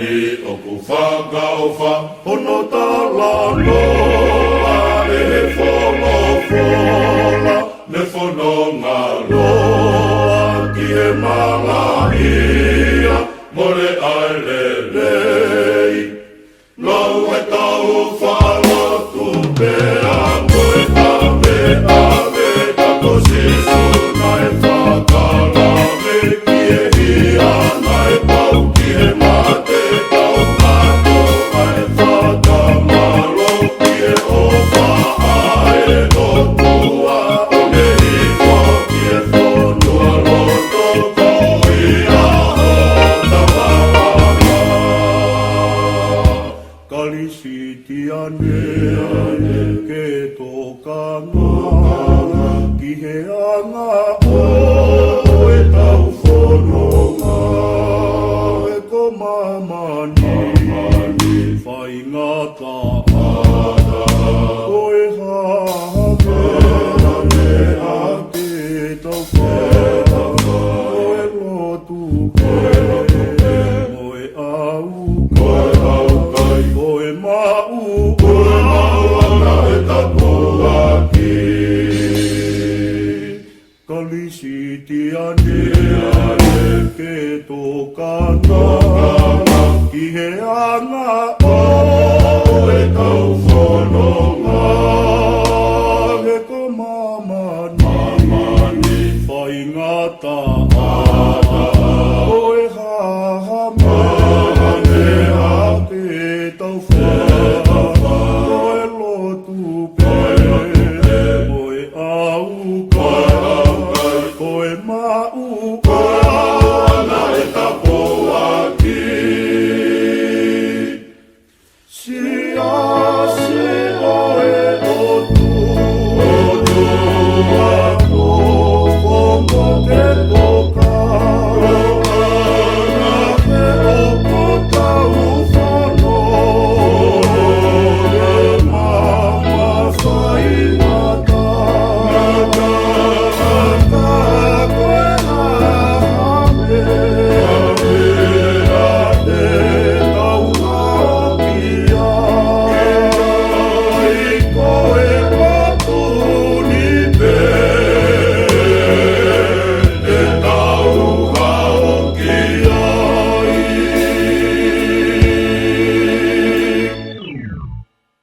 ni o ku whakaofa Hono tala loa e whono whola Ne whanonga loa ki he malahia More ai le lei Lau e tau whalotu pea Moe ta mea me kako sisu Nai whakalame ki e hia Nai pau ki he mate Tau kato ai whakamalo Ki e ofa ae no tua O ne hiko ki e whonua loto Ko ia ho ta wawanga Kalisi tiane ke tokanga Ki he anga o e tau whanonga E ko mamani whai ngata ana Ko e hake a te tau whanonga Ko e lotu